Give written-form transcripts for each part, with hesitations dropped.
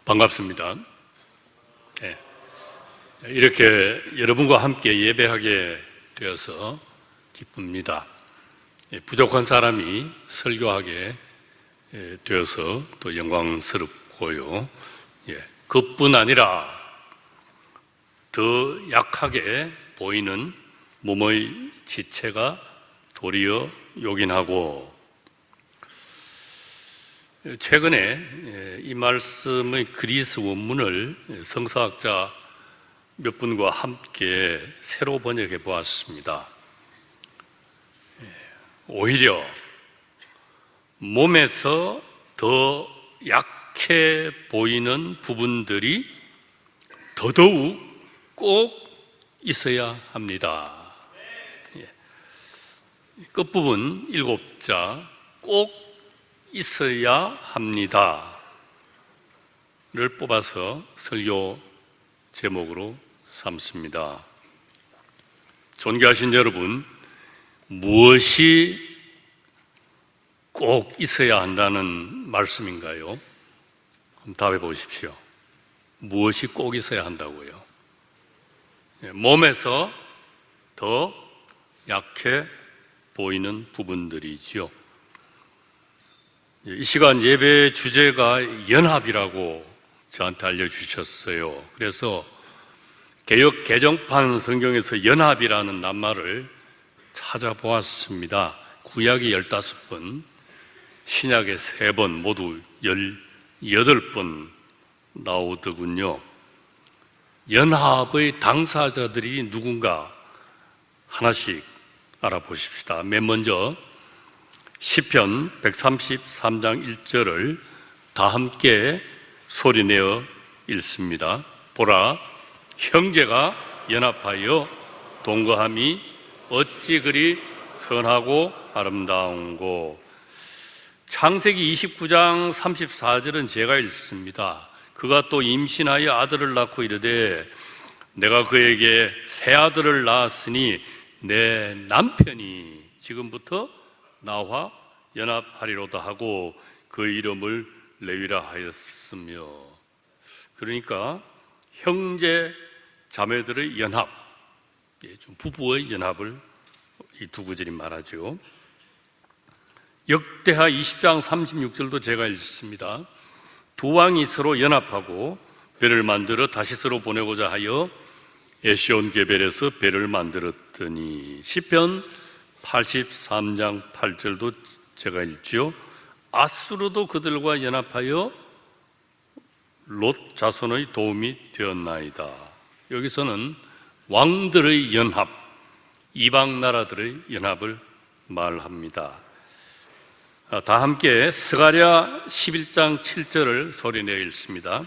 반갑습니다. 네. 이렇게 여러분과 함께 예배하게 되어서 기쁩니다. 부족한 사람이 설교하게 되어서 또 영광스럽고요. 그뿐 아니라 더 약하게 보이는 몸의 지체가 도리어 요긴하고, 최근에 이 말씀의 그리스 원문을 성서학자 몇 분과 함께 새로 번역해 보았습니다. 오히려 몸에서 더 약해 보이는 부분들이 더더욱 꼭 있어야 합니다. 끝부분 7자 꼭 있어야 합니다를 뽑아서 설교 제목으로 삼습니다. 존귀하신 여러분, 무엇이 꼭 있어야 한다는 말씀인가요? 한번 답해 보십시오. 무엇이 꼭 있어야 한다고요? 몸에서 더 약해 보이는 부분들이지요. 이 시간 예배 주제가 연합이라고 저한테 알려주셨어요. 그래서 개역 개정판 성경에서 연합이라는 낱말을 찾아보았습니다. 구약이 15번, 신약에 3번, 모두 18번 나오더군요. 연합의 당사자들이 누군가 하나씩 알아보십시다. 맨 먼저 시편 133장 1절을 다 함께 소리내어 읽습니다. 보라, 형제가 연합하여 동거함이 어찌 그리 선하고 아름다운고. 창세기 29장 34절은 제가 읽습니다. 그가 또 임신하여 아들을 낳고 이르되 내가 그에게 새 아들을 낳았으니 내 남편이 지금부터 나와 연합하리로다 하고 그 이름을 레위라 하였으며. 그러니까 형제 자매들의 연합, 부부의 연합을 이 두 구절이 말하죠. 역대하 20장 36절도 제가 읽습니다. 두 왕이 서로 연합하고 배를 만들어 다시스로 보내고자 하여 에시온 게벨에서 배를 만들었더니. 시편 83장 8절도 제가 읽지요. 아수르도 그들과 연합하여 롯 자손의 도움이 되었나이다. 여기서는 왕들의 연합, 이방 나라들의 연합을 말합니다. 다 함께 스가랴 11장 7절을 소리내어 읽습니다.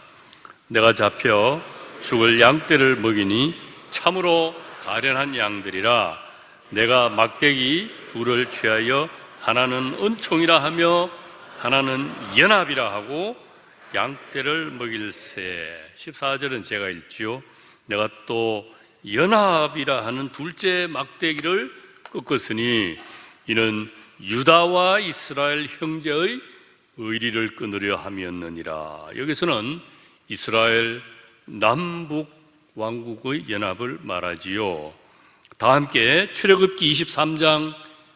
내가 잡혀 죽을 양떼를 먹이니 참으로 가련한 양들이라. 내가 막대기 둘을 취하여 하나는 은총이라 하며 하나는 연합이라 하고 양떼를 먹일세. 14절은 제가 읽지요. 내가 또 연합이라 하는 둘째 막대기를 꺾었으니 이는 유다와 이스라엘 형제의 의리를 끊으려 함이었느니라. 여기서는 이스라엘 남북 왕국의 연합을 말하지요. 다 함께 출애굽기 23장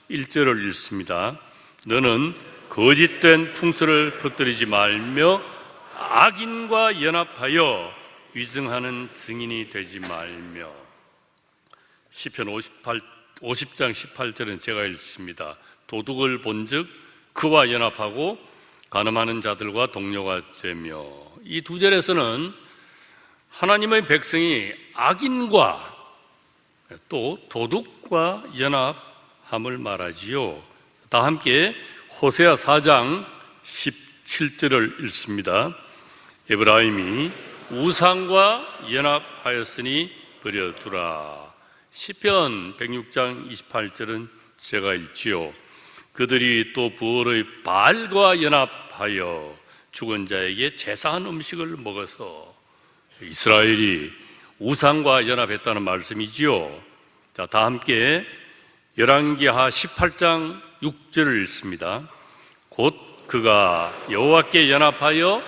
1절을 읽습니다. 너는 거짓된 풍수를 퍼뜨리지 말며 악인과 연합하여 위증하는 증인이 되지 말며. 시편 50장 18절은 제가 읽습니다. 도둑을 본즉 그와 연합하고 간음하는 자들과 동료가 되며. 이 두 절에서는 하나님의 백성이 악인과 또 도둑과 연합함을 말하지요. 다 함께 호세아 4장 17절을 읽습니다. 에브라임이 우상과 연합하였으니 버려두라. 시편 106장 28절은 제가 읽지요. 그들이 또 부월의 바알과 연합하여 죽은 자에게 제사한 음식을 먹어서. 이스라엘이 우상과 연합했다는 말씀이지요. 자, 다 함께 열왕기하 18장 6절을 읽습니다. 곧 그가 여호와께 연합하여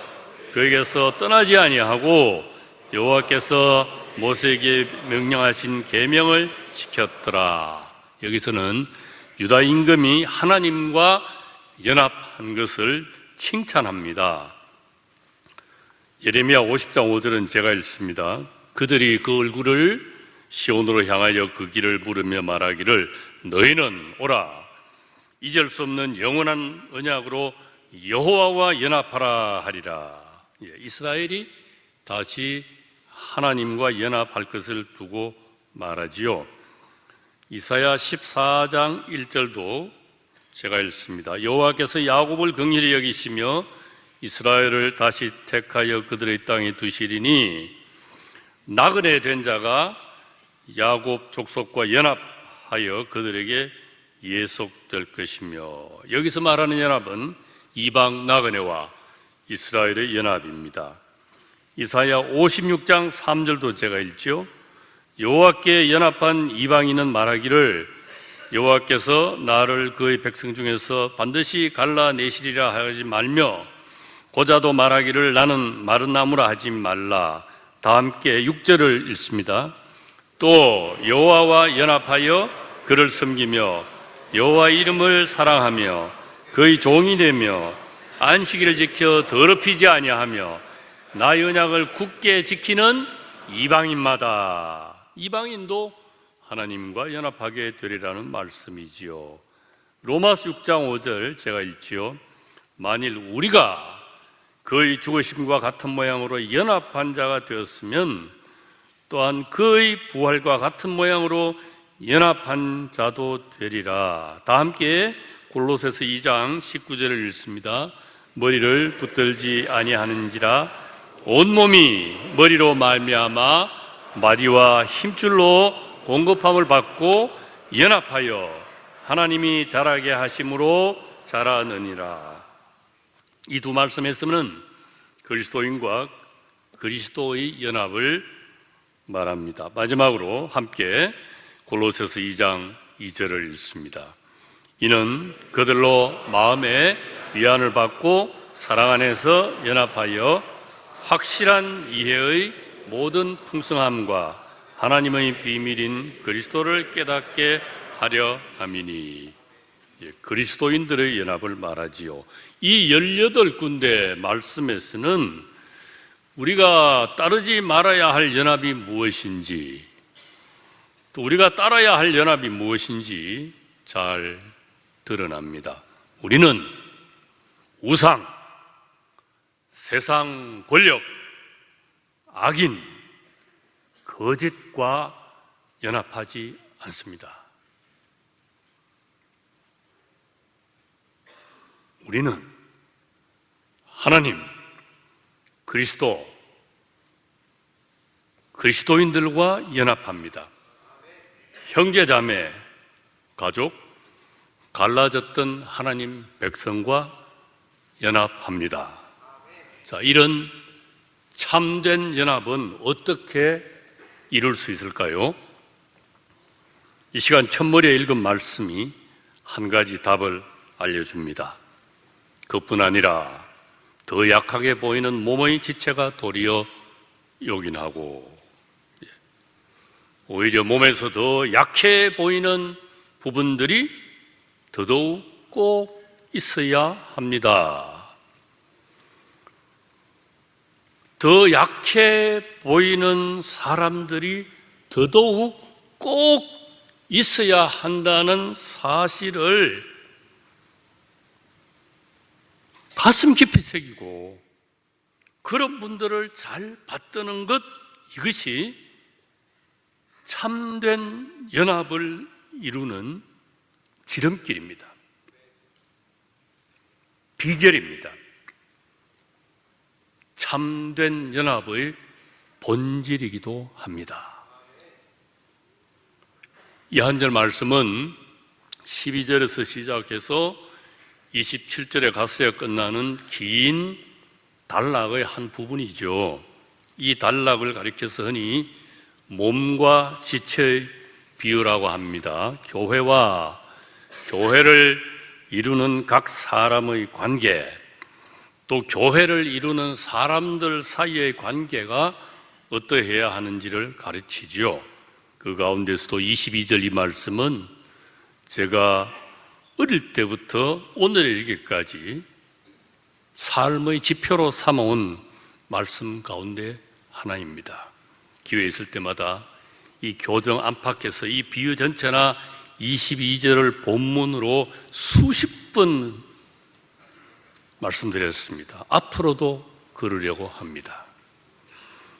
그에게서 떠나지 아니하고 여호와께서 모세에게 명령하신 계명을 지켰더라. 여기서는 유다 임금이 하나님과 연합한 것을 칭찬합니다. 예레미야 50장 5절은 제가 읽습니다. 그들이 그 얼굴을 시온으로 향하여 그 길을 물으며 말하기를 너희는 오라 잊을 수 없는 영원한 언약으로 여호와와 연합하라 하리라. 이스라엘이 다시 하나님과 연합할 것을 두고 말하지요. 이사야 14장 1절도 제가 읽습니다. 여호와께서 야곱을 긍휼히 여기시며 이스라엘을 다시 택하여 그들의 땅에 두시리니 나그네 된 자가 야곱 족속과 연합하여 그들에게 예속될 것이며, 여기서 말하는 연합은 이방 나그네와 이스라엘의 연합입니다. 이사야 56장 3절도 제가 읽죠. 여호와께 연합한 이방인은 말하기를 여호와께서 나를 그의 백성 중에서 반드시 갈라내시리라 하지 말며 고자도 말하기를 나는 마른 나무라 하지 말라. 다 함께 6절을 읽습니다. 또 여호와와 연합하여 그를 섬기며 여호와 이름을 사랑하며 그의 종이 되며 안식일을 지켜 더럽히지 아니하며 나의 언약을 굳게 지키는 이방인마다, 이방인도 하나님과 연합하게 되리라는 말씀이지요. 로마서 6장 5절 제가 읽지요. 만일 우리가 그의 죽으심과 같은 모양으로 연합한 자가 되었으면 또한 그의 부활과 같은 모양으로 연합한 자도 되리라. 다 함께 골로새서 2장 19절을 읽습니다. 머리를 붙들지 아니하는지라 온몸이 머리로 말미암아 마디와 힘줄로 공급함을 받고 연합하여 하나님이 자라게 하심으로 자라느니라. 이 두 말씀에서는 그리스도인과 그리스도의 연합을 말합니다. 마지막으로 함께 골로새서 2장 2절을 읽습니다. 이는 그들로 마음의 위안을 받고 사랑 안에서 연합하여 확실한 이해의 모든 풍성함과 하나님의 비밀인 그리스도를 깨닫게 하려 함이니. 그리스도인들의 연합을 말하지요. 이 18군데 말씀에서는 우리가 따르지 말아야 할 연합이 무엇인지, 또 우리가 따라야 할 연합이 무엇인지 잘 드러납니다. 우리는 우상, 세상 권력, 악인, 거짓과 연합하지 않습니다. 우리는 하나님, 그리스도, 그리스도인들과 연합합니다. 형제자매, 가족, 갈라졌던 하나님 백성과 연합합니다. 자, 이런 참된 연합은 어떻게 이룰 수 있을까요? 이 시간 첫머리에 읽은 말씀이 한 가지 답을 알려줍니다. 그뿐 아니라 더 약하게 보이는 몸의 지체가 도리어 요긴하고, 오히려 몸에서 더 약해 보이는 부분들이 더더욱 꼭 있어야 합니다. 더 약해 보이는 사람들이 더더욱 꼭 있어야 한다는 사실을 가슴 깊이 새기고 그런 분들을 잘 받드는 것, 이것이 참된 연합을 이루는 지름길입니다. 비결입니다. 참된 연합의 본질이기도 합니다. 이 한 절 말씀은 12절에서 시작해서 27절에 가서야 끝나는 긴 단락의 한 부분이죠. 이 단락을 가리켜서 흔히 몸과 지체의 비유라고 합니다. 교회와 교회를 이루는 각 사람의 관계, 또 교회를 이루는 사람들 사이의 관계가 어떠해야 하는지를 가르치지요. 그 가운데서도 22절 이 말씀은 제가 어릴 때부터 오늘에 이르기까지 삶의 지표로 삼아온 말씀 가운데 하나입니다. 기회 있을 때마다 이 교정 안팎에서 이 비유 전체나 22절을 본문으로 수십 번 말씀드렸습니다. 앞으로도 그러려고 합니다.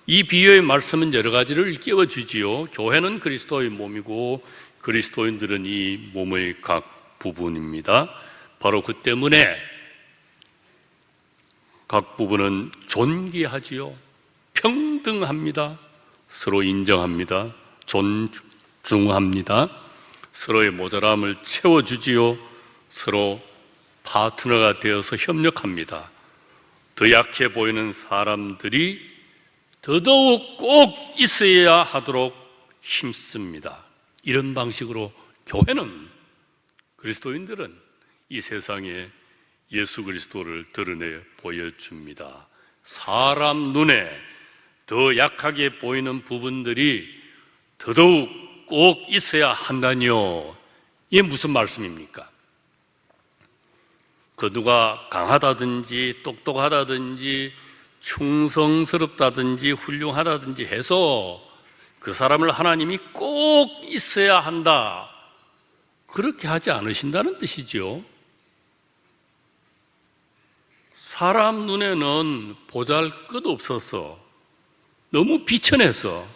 이 비유의 말씀은 여러 가지를 일깨워주지요. 교회는 그리스도의 몸이고 그리스도인들은 이 몸의 각 부분입니다. 바로 그 때문에 각 부분은 존귀하지요. 평등합니다. 서로 인정합니다. 존중합니다. 서로의 모자람을 채워주지요. 서로 파트너가 되어서 협력합니다. 더 약해 보이는 사람들이 더더욱 꼭 있어야 하도록 힘씁니다. 이런 방식으로 교회는, 그리스도인들은 이 세상에 예수 그리스도를 드러내 보여줍니다. 사람 눈에 더 약하게 보이는 부분들이 더더욱 꼭 있어야 한다니요. 이게 무슨 말씀입니까? 그 누가 강하다든지 똑똑하다든지 충성스럽다든지 훌륭하다든지 해서 그 사람을 하나님이 꼭 있어야 한다, 그렇게 하지 않으신다는 뜻이죠. 사람 눈에는 보잘것없어서 너무 비천해서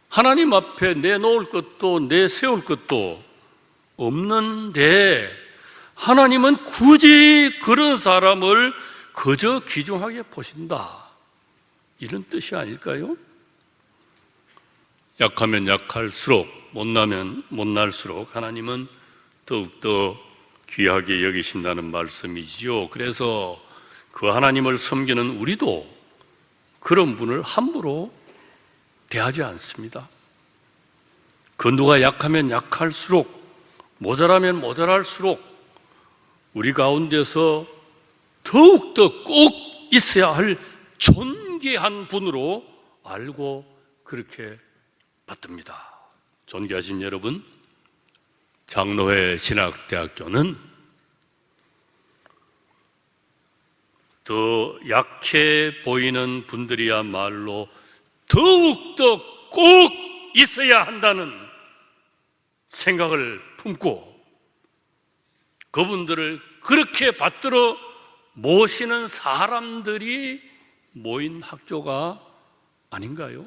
하나님 앞에 내놓을 것도 내세울 것도 없는데 하나님은 굳이 그런 사람을 그저 귀중하게 보신다, 이런 뜻이 아닐까요? 약하면 약할수록, 못나면 못날수록 하나님은 더욱더 귀하게 여기신다는 말씀이지요. 그래서 그 하나님을 섬기는 우리도 그런 분을 함부로 대하지 않습니다. 그 누가 약하면 약할수록, 모자라면 모자랄수록 우리 가운데서 더욱더 꼭 있어야 할 존귀한 분으로 알고 그렇게 받듭니다. 존귀하신 여러분, 장로회 신학대학교는 더 약해 보이는 분들이야말로 더욱더 꼭 있어야 한다는 생각을 품고 그분들을 그렇게 받들어 모시는 사람들이 모인 학교가 아닌가요?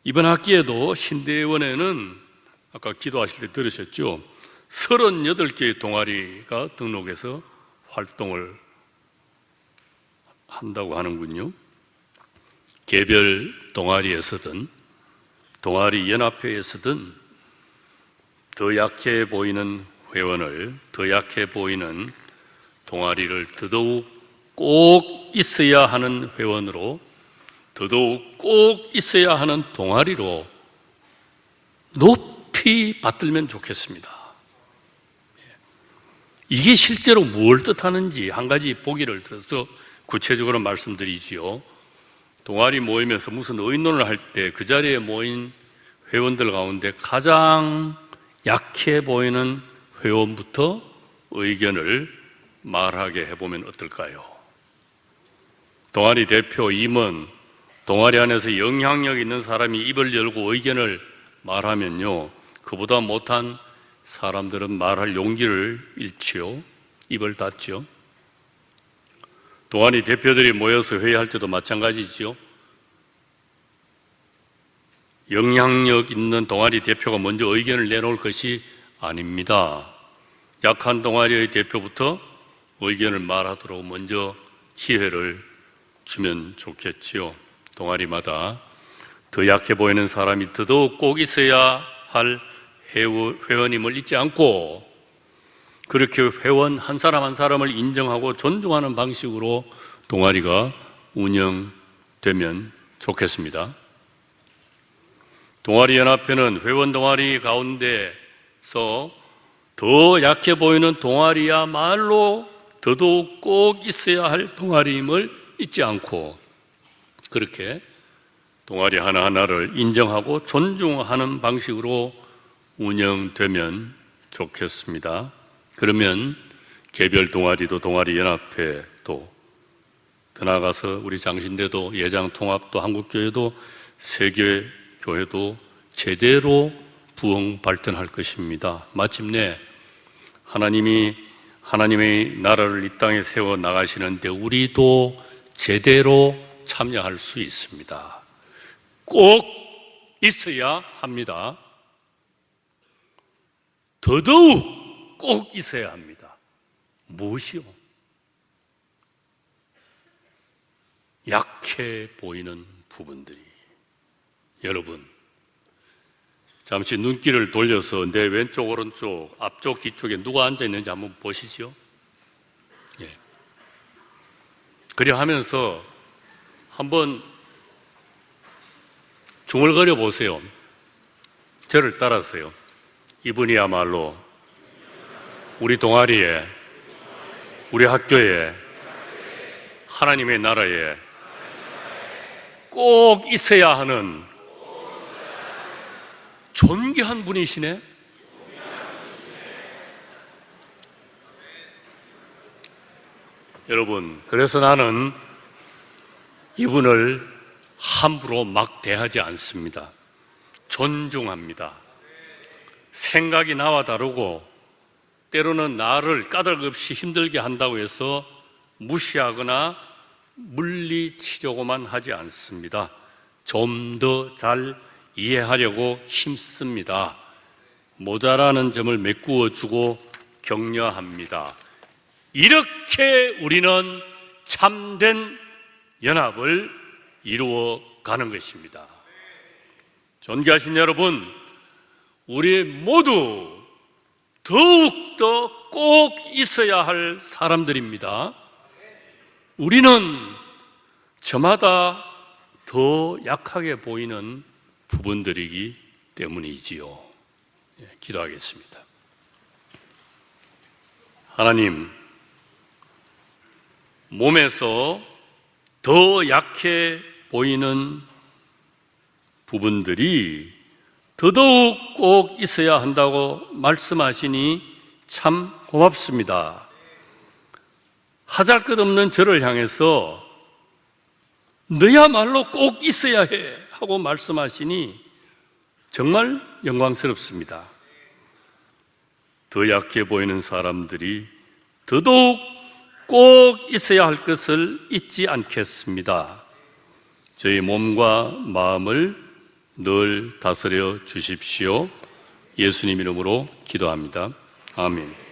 이번 학기에도 신대원에는 아까 기도하실 때 들으셨죠? 38개의 동아리가 등록해서 활동을 한다고 하는군요. 개별 동아리에서든 동아리 연합회에서든 더 약해 보이는 회원을, 더 약해 보이는 동아리를 더더욱 꼭 있어야 하는 회원으로, 더더욱 꼭 있어야 하는 동아리로 높이 받들면 좋겠습니다. 이게 실제로 뭘 뜻하는지 한 가지 보기를 들어서 구체적으로 말씀드리지요. 동아리 모임에서 무슨 의논을 할 때 그 자리에 모인 회원들 가운데 가장 약해 보이는 회원부터 의견을 말하게 해보면 어떨까요? 동아리 대표, 임원, 동아리 안에서 영향력 있는 사람이 입을 열고 의견을 말하면요, 그보다 못한 사람들은 말할 용기를 잃지요. 입을 닫죠. 동아리 대표들이 모여서 회의할 때도 마찬가지지요. 영향력 있는 동아리 대표가 먼저 의견을 내놓을 것이 아닙니다. 약한 동아리의 대표부터 의견을 말하도록 먼저 기회를 주면 좋겠지요. 동아리마다 더 약해 보이는 사람이 더더욱 꼭 있어야 할 회원임을 잊지 않고 그렇게 회원 한 사람 한 사람을 인정하고 존중하는 방식으로 동아리가 운영되어야 되면 좋겠습니다. 동아리 연합회는 회원 동아리 가운데서 더 약해 보이는 동아리야말로 더더욱 꼭 있어야 할 동아리임을 잊지 않고 그렇게 동아리 하나하나를 인정하고 존중하는 방식으로 운영되면 좋겠습니다. 그러면 개별 동아리도 동아리 연합회도 더 나아가서 우리 장신대도 예장통합도 한국교회도 세계교회도 제대로 부흥 발전할 것입니다. 마침내 하나님이 하나님의 나라를 이 땅에 세워 나가시는데 우리도 제대로 참여할 수 있습니다. 꼭 있어야 합니다. 더더욱 꼭 있어야 합니다. 무엇이요? 약해 보이는 부분들이. 여러분, 잠시 눈길을 돌려서 내 왼쪽, 오른쪽, 앞쪽, 뒤쪽에 누가 앉아 있는지 한번 보시죠. 예. 그려 하면서 한번 중얼거려 보세요. 저를 따라서요. 이분이야말로 우리 동아리에, 우리 학교에, 하나님의 나라에 꼭 있어야 하는 존귀한 분이시네. 여러분, 그래서 나는 이분을 함부로 막 대하지 않습니다. 존중합니다. 생각이 나와 다르고 때로는 나를 까닭없이 힘들게 한다고 해서 무시하거나 물리치려고만 하지 않습니다. 좀 더 잘 이해하려고 힘씁니다. 모자라는 점을 메꾸어주고 격려합니다. 이렇게 우리는 참된 연합을 이루어가는 것입니다. 존귀하신 여러분, 우리 모두 더욱더 꼭 있어야 할 사람들입니다. 우리는 저마다 더 약하게 보이는 부분들이기 때문이지요. 기도하겠습니다. 하나님, 몸에서 더 약해 보이는 부분들이 더더욱 꼭 있어야 한다고 말씀하시니 참 고맙습니다. 하잘것없는 저를 향해서 너야말로 꼭 있어야 해 하고 말씀하시니 정말 영광스럽습니다. 더 약해 보이는 사람들이 더더욱 꼭 있어야 할 것을 잊지 않겠습니다. 저희 몸과 마음을 늘 다스려 주십시오. 예수님 이름으로 기도합니다. 아멘.